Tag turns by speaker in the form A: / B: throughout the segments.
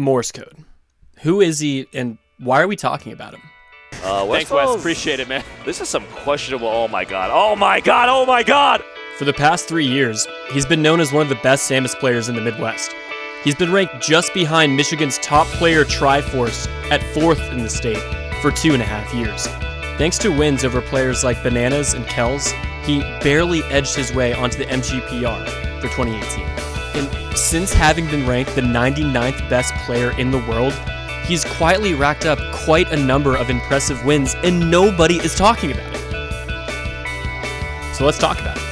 A: Morsecode. Who is he, and why are we talking about him?
B: Thanks, Wes. Appreciate it, man. This is some questionable. Oh my god. Oh my god. Oh my god.
A: For the past 3 years, he's been known as one of the best Samus players in the Midwest. He's been ranked just behind Michigan's top player Triforce at 4th in the state for 2.5 years. Thanks to wins over players like Bananas and Kells, he barely edged his way onto the MGPR for 2018. And since having been ranked the 99th best player in the world, he's quietly racked up quite a number of impressive wins, and nobody is talking about it. So let's talk about it.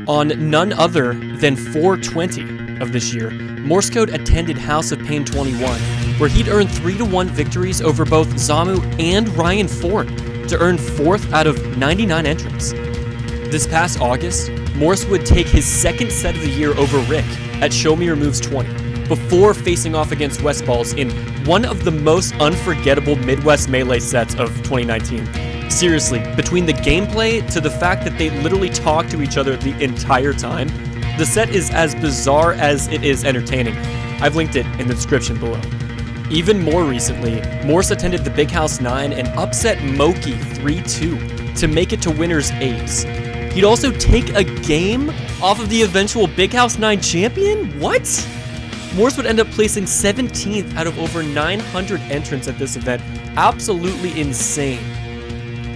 A: On none other than 4/20 of this year, Morsecode attended House of Pain 21, where he'd earned 3-1 victories over both Zamu and Ryan Ford to earn 4th out of 99 entrants. This past August, Morse would take his second set of the year over Rick at Show Me Your Moves 20, before facing off against Westballs in one of the most unforgettable Midwest Melee sets of 2019. Seriously, between the gameplay to the fact that they literally talk to each other the entire time, the set is as bizarre as it is entertaining. I've linked it in the description below. Even more recently, Morse attended the Big House 9 and upset Moki 3-2 to make it to Winners 8s. He'd also take a game off of the eventual Big House 9 champion? What? Morse would end up placing 17th out of over 900 entrants at this event. Absolutely insane.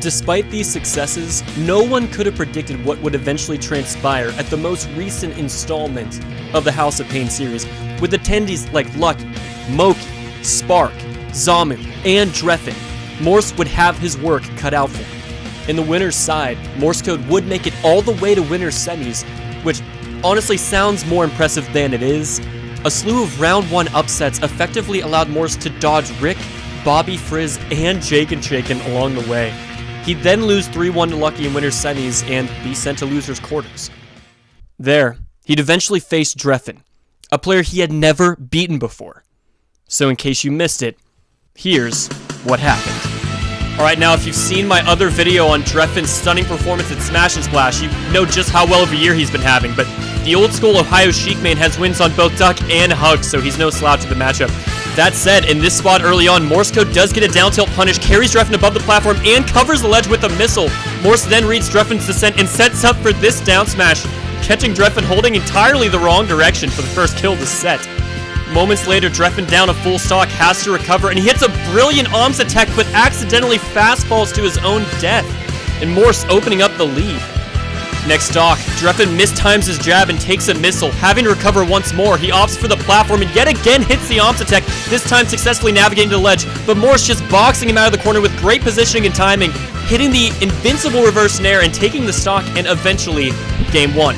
A: Despite these successes, no one could have predicted what would eventually transpire at the most recent installment of the House of Pain series, with attendees like Lucky, Moki, Spark, Zamu, and Dreffin. Morse would have his work cut out for him. In the winner's side, Morsecode would make it all the way to winner's semis, which honestly sounds more impressive than it is. A slew of round 1 upsets effectively allowed Morse to dodge Rick, Bobby Frizz, and Jake and Shaken along the way. He'd then lose 3-1 to Lucky in winner's semis and be sent to loser's quarters. There, he'd eventually face Dreffin, a player he had never beaten before. So in case you missed it, here's what happened. Alright, now if you've seen my other video on Dreffin's stunning performance at Smash and Splash, you know just how well of a year he's been having, but the old school Ohio Sheik main has wins on both Duck and Hug, so he's no slouch of the matchup. That said, in this spot early on, Morsecode does get a down tilt punish, carries Dreffin above the platform, and covers the ledge with a missile. Morse then reads Dreffin's descent and sets up for this down smash, catching Dreffin holding entirely the wrong direction for the first kill of the set. Moments later, Dreffin down a full stock has to recover, and he hits a brilliant arms attack, but accidentally fast falls to his own death, and Morse opening up the lead. Next stock, Dreffin mistimes his jab and takes a missile. Having to recover once more, he opts for the platform and yet again hits the arms attack, this time successfully navigating the ledge, but Morse just boxing him out of the corner with great positioning and timing, hitting the invincible reverse nair and taking the stock, and eventually, game 1.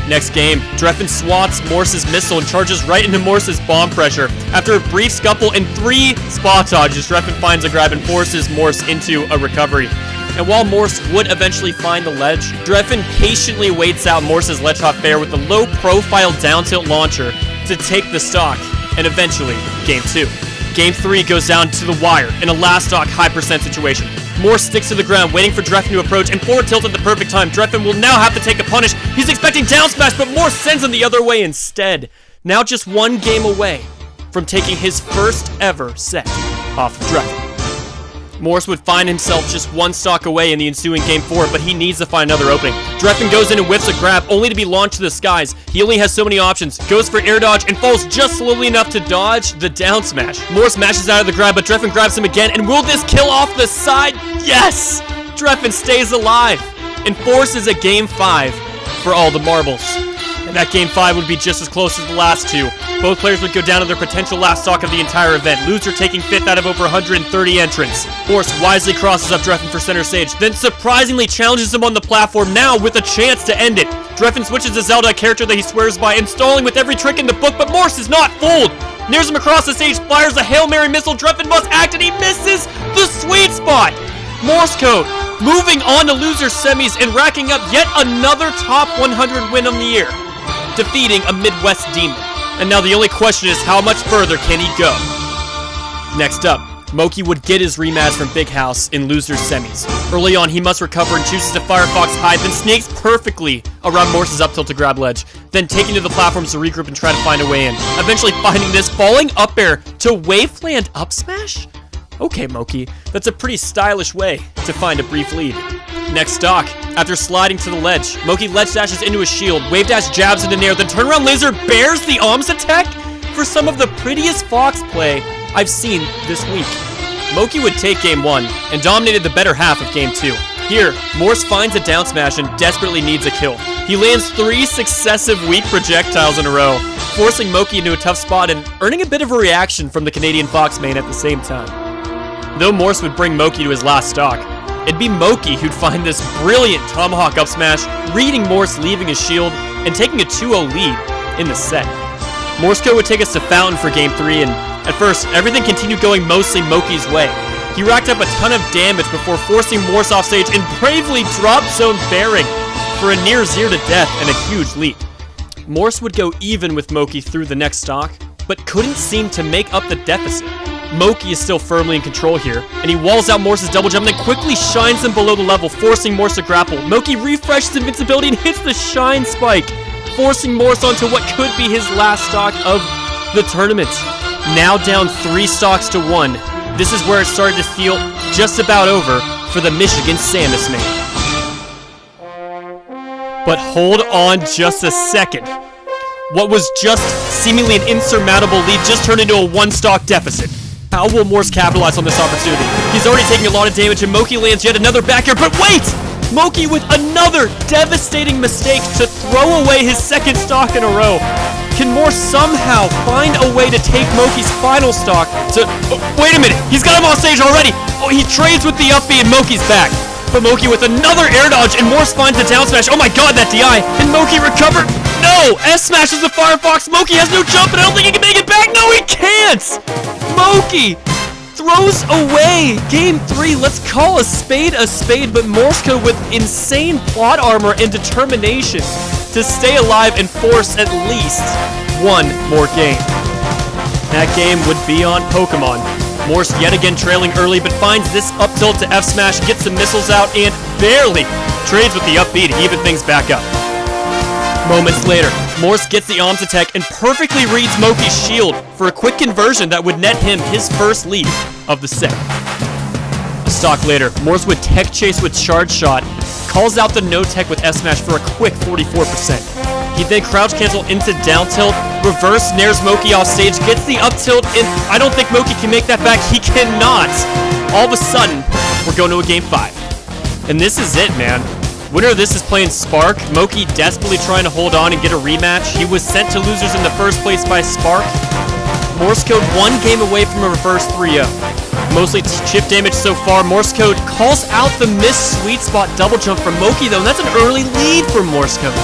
A: Next game, Dreffin swats Morse's missile and charges right into Morse's bomb pressure. After a brief scuffle and 3 spot dodges, Dreffin finds a grab and forces Morse into a recovery. And while Morse would eventually find the ledge, Dreffin patiently waits out Morse's ledge hop fair with a low-profile down-tilt launcher to take the stock, and eventually, Game 2. Game 3 goes down to the wire in a last stock high percent situation. Morse sticks to the ground, waiting for Dreffin to approach, and forward tilt at the perfect time. Dreffin will now have to take a punish. He's expecting down smash, but Morse sends him the other way instead. Now just 1 game away from taking his first ever set off of Dreffin. Morse would find himself just 1 stock away in the ensuing Game 4, but he needs to find another opening. Dreffin goes in and whiffs a grab, only to be launched to the skies. He only has so many options, goes for air dodge, and falls just slowly enough to dodge the down smash. Morse mashes out of the grab, but Dreffin grabs him again, and will this kill off the side? Yes! Dreffin stays alive, and forces a Game 5 for all the marbles. And that Game 5 would be just as close as the last 2. Both players would go down to their potential last stock of the entire event, loser taking 5th out of over 130 entrants. Morse wisely crosses up Dreffin for center stage, then surprisingly challenges him on the platform, now with a chance to end it. Dreffin switches to Zelda, a character that he swears by, installing with every trick in the book, but Morse is not fooled. Nears him across the stage, fires a Hail Mary missile. Dreffin must act, and he misses the sweet spot. Morsecode moving on to loser semis and racking up yet another top 100 win on the year, defeating a Midwest demon. And now the only question is, how much further can he go? Next up, Moki would get his rematch from Big House in losers semis. Early on, he must recover and chooses to Firefox hide, then snakes perfectly around Morse's up tilt to grab ledge, then taking to the platforms to regroup and try to find a way in. Eventually finding this, falling up air to waveland up smash? Okay, Moki, that's a pretty stylish way to find a brief lead. Next stock, after sliding to the ledge, Moki ledge dashes into his shield, wave dash jabs into nair, then turnaround laser bears the arms attack for some of the prettiest Fox play I've seen this week. Moki would take game 1 and dominated the better half of game 2. Here, Morse finds a down smash and desperately needs a kill. He lands 3 successive weak projectiles in a row, forcing Moki into a tough spot and earning a bit of a reaction from the Canadian Fox main at the same time. Though Morse would bring Moki to his last stock, it'd be Moki who'd find this brilliant tomahawk up smash, reading Morse leaving his shield and taking a 2-0 lead in the set. Morsecode would take us to Fountain for game 3, and at first, everything continued going mostly Moki's way. He racked up a ton of damage before forcing Morse off stage and bravely drop zone bearing for a near 0 to death and a huge lead. Morse would go even with Moki through the next stock, but couldn't seem to make up the deficit. Moki is still firmly in control here, and he walls out Morse's double jump and then quickly shines him below the level, forcing Morse to grapple. Moki refreshes invincibility and hits the shine spike, forcing Morse onto what could be his last stock of the tournament. Now down 3 stocks to 1, this is where it started to feel just about over for the Michigan Samus main. But hold on just a second. What was just seemingly an insurmountable lead just turned into a 1-stock deficit. How will Morse capitalize on this opportunity? He's already taking a lot of damage and Moki lands yet another back air, but wait! Moki with another devastating mistake to throw away his 2nd stock in a row. Can Morse somehow find a way to take Moki's final stock to... Oh, wait a minute! He's got him off stage already! Oh, he trades with the up B and Moki's back. But Moki with another air dodge and Morse finds the down smash. Oh my god, that DI! And Moki recovered! No! S smashes the Firefox! Moki has no jump and I don't think he can make it back! No, he can't! Moki throws away game 3. Let's call a spade, but Morsecode with insane plot armor and determination to stay alive and force at least 1 more game. That game would be on Pokemon. Morse yet again trailing early, but finds this up tilt to F smash, gets the missiles out, and barely trades with the up B to even things back up. Moments later, Morse gets the arms attack and perfectly reads Moki's shield for a quick conversion that would net him his first lead of the set. A stock later, Morse would tech chase with charge shot, calls out the no tech with S smash for a quick 44%. He then crouch cancel into down tilt, reverse nairs Moki off stage, gets the up tilt, and I don't think Moki can make that back. He cannot. All of a sudden, we're going to a game 5. And this is it, man. Winner of this is playing Spark. Moki desperately trying to hold on and get a rematch. He was sent to losers in the first place by Spark. Morsecode 1 game away from a reverse 3-0. Mostly chip damage so far. Morsecode calls out the missed sweet spot double jump from Moki though, and that's an early lead for Morsecode.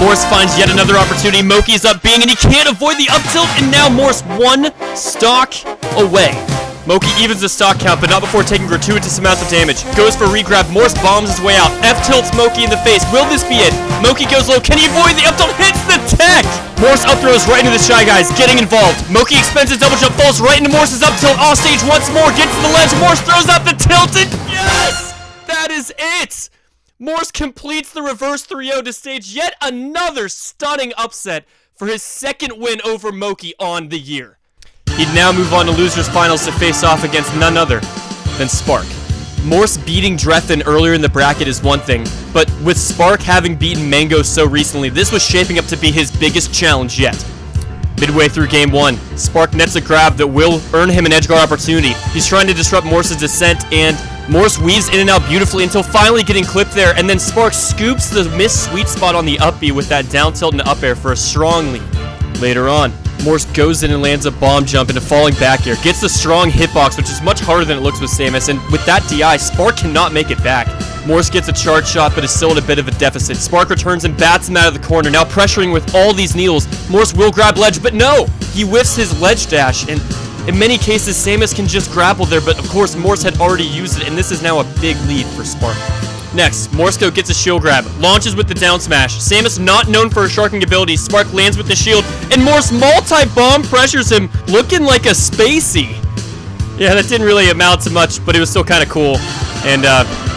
A: Morse finds yet another opportunity. Moki's up being, and he can't avoid the up tilt, and now Morse 1 stock away. Moki evens the stock count, but not before taking gratuitous amounts of damage. Goes for a regrab, Morse bombs his way out. F tilts Moki in the face. Will this be it? Moki goes low, can he avoid the up tilt? Hits the tech! Morse up throws right into the Shy Guys, getting involved. Moki expends his double jump, falls right into Morse's up tilt, off stage once more, gets to the ledge. Morse throws out the tilt, and yes! That is it! Morse completes the reverse 3-0 to stage yet another stunning upset for his 2nd win over Moki on the year. He'd now move on to losers finals to face off against none other than Spark. Morse beating Drethin earlier in the bracket is one thing, but with Spark having beaten Mango so recently, this was shaping up to be his biggest challenge yet. Midway through game 1, Spark nets a grab that will earn him an edgeguard opportunity. He's trying to disrupt Morse's descent, and Morse weaves in and out beautifully until finally getting clipped there, and then Spark scoops the missed sweet spot on the up B with that down tilt and up air for a strong lead. Later on, Morse goes in and lands a bomb jump into falling back air, gets the strong hitbox, which is much harder than it looks with Samus, and with that DI, Spark cannot make it back. Morse gets a charge shot, but is still at a bit of a deficit. Spark returns and bats him out of the corner, now pressuring with all these needles. Morse will grab ledge, but no! He whiffs his ledge dash, and in many cases, Samus can just grapple there, but of course, Morse had already used it, and this is now a big lead for Spark. Next, Morsecode gets a shield grab, launches with the down smash. Samus not known for her sharking ability. Spark lands with the shield, and Morse multi-bomb pressures him, looking like a spacey. Yeah, that didn't really amount to much, but it was still kind of cool. And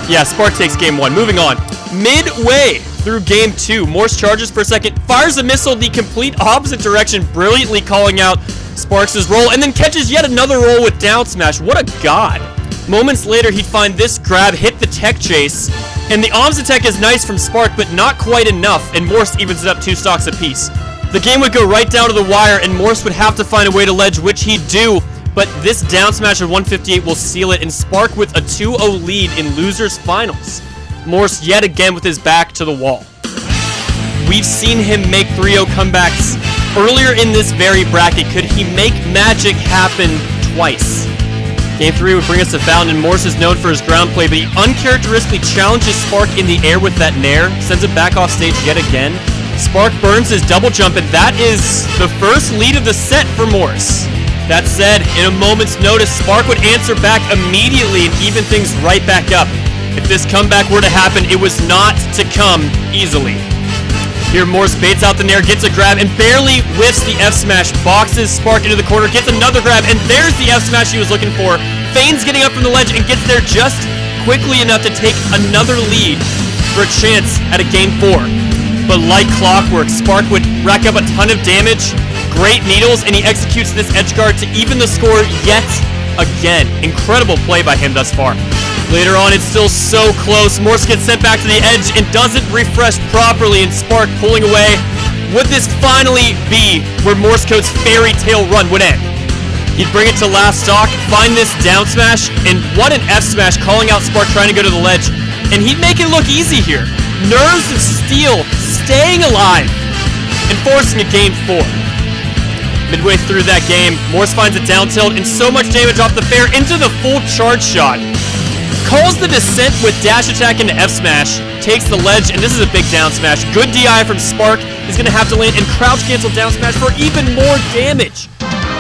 A: yeah, Spark takes game 1. Moving on. Midway through game 2, Morse charges for a second, fires a missile the complete opposite direction, brilliantly calling out Sparks' roll, and then catches yet another roll with down smash. What a god. Moments later, he'd find this grab hit the tech chase, and the arms attack is nice from Spark, but not quite enough, and Morse evens it up 2 stocks apiece. The game would go right down to the wire, and Morse would have to find a way to ledge, which he'd do, but this down smash of 158 will seal it, and Spark with a 2-0 lead in losers finals. Morse yet again with his back to the wall. We've seen him make 3-0 comebacks earlier in this very bracket. Could he make magic happen twice? Game 3 would bring us to Fountain, and Morse is known for his ground play, but he uncharacteristically challenges Spark in the air with that nair, sends it back off stage yet again. Spark burns his double jump, and that is the first lead of the set for Morse. That said, in a moment's notice, Spark would answer back immediately and even things right back up. If this comeback were to happen, it was not to come easily. Here, Morse baits out the nair, gets a grab, and barely whiffs the F-smash, boxes Spark into the corner, gets another grab, and there's the F-smash he was looking for. Feigns getting up from the ledge and gets there just quickly enough to take another lead for a chance at a game 4. But like clockwork, Spark would rack up a ton of damage, great needles, and he executes this edge guard to even the score yet again. Incredible play by him thus far. Later on, it's still so close. Morse gets sent back to the edge and doesn't refresh properly, and Spark pulling away. Would this finally be where Morsecode's fairy tale run would end? He'd bring it to last stock, find this down smash, and what an F smash, calling out Spark trying to go to the ledge. And he'd make it look easy here. Nerves of steel, staying alive, and forcing a game 4. Midway through that game, Morse finds a down tilt and so much damage off the fair into the full charge shot. Calls the descent with dash attack into F smash, takes the ledge, and this is a big down smash. Good DI from Spark. He's going to have to land and crouch cancel down smash for even more damage.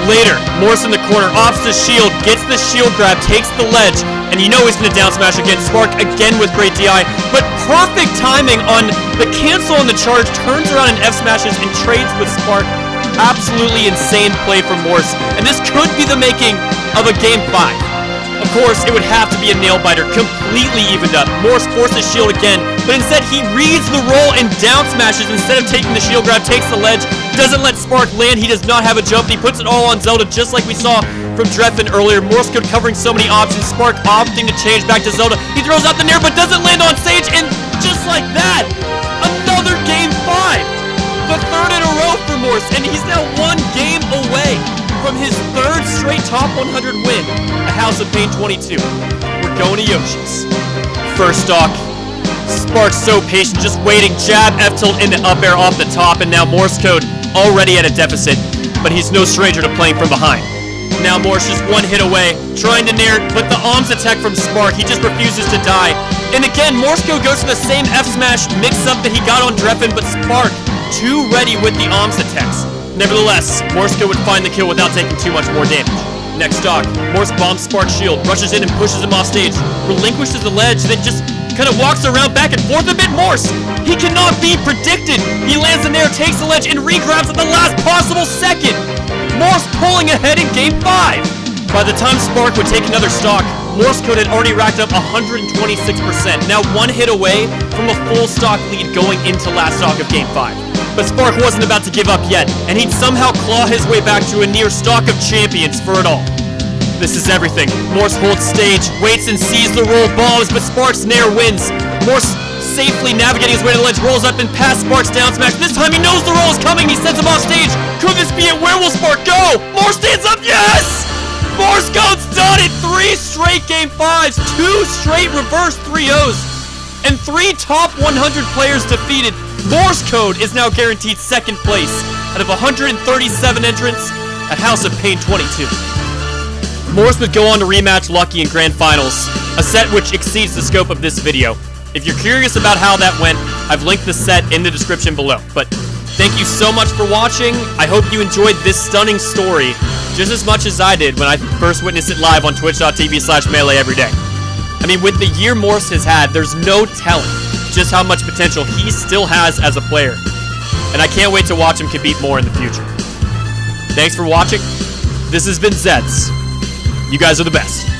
A: Later, Morse in the corner, opts the shield, gets the shield grab, takes the ledge, and you know he's going to down smash again. Spark again with great DI, but perfect timing on the cancel on the charge, turns around and F smashes and trades with Spark. Absolutely insane play from Morse, and this could be the making of a game 5. Of course, it would have to be a nail-biter, completely evened up. Morse forces shield again, but instead he reads the roll and down smashes instead of taking the shield grab, takes the ledge, doesn't let Spark land. He does not have a jump. He puts it all on Zelda, just like we saw from Dreffin earlier. Morsecode covering so many options. Spark opting to change back to Zelda. He throws out the nair, but doesn't land on stage, and just like that, another game 5. The 3rd in a row for Morse, and he's now 1 game away from his 3rd straight top 100 win at House of Pain 22. We're going to Yoshi's. First stock, Spark's so patient, just waiting, jab, F-tilt into up air off the top, and now Morsecode already at a deficit, but he's no stranger to playing from behind. Now Morse just 1 hit away, trying to nair, but the arms attack from Spark, he just refuses to die. And again, Morsecode goes for the same F-smash mix-up that he got on Dreffin, but Spark too ready with the arms attacks. Nevertheless, Morsecode would find the kill without taking too much more damage. Next stock, Morse bombs Spark's shield, rushes in and pushes him off stage, relinquishes the ledge, then just kind of walks around back and forth a bit. Morse, he cannot be predicted. He lands the nair, takes the ledge, and regrabs at the last possible second. Morse pulling ahead in game 5. By the time Spark would take another stock, Morsecode had already racked up 126%, now 1 hit away from a full stock lead going into last stock of game 5. But Spark wasn't about to give up yet, and he'd somehow claw his way back to a near stock of champions for it all. This is everything. Morse holds stage, waits and sees the roll bombs, but Spark's nair wins. Morse safely navigating his way to the ledge, rolls up and past Spark's down smash. This time he knows the roll is coming, he sends him off stage. Could this be it? Where will Spark go? Morse stands up, yes! Morsecode's done it! 3 straight game 5s, 2 straight reverse 3-0s, and 3 top 100 players defeated. Morsecode is now guaranteed 2nd place out of 137 entrants at House of Pain 22. Morse would go on to rematch Lucky in Grand Finals, a set which exceeds the scope of this video. If you're curious about how that went, I've linked the set in the description below. But thank you so much for watching. I hope you enjoyed this stunning story just as much as I did when I first witnessed it live on twitch.tv/melee every day. I mean, with the year Morse has had, there's no telling just how much potential he still has as a player. And I can't wait to watch him compete more in the future. Thanks for watching. This has been Zeds. You guys are the best.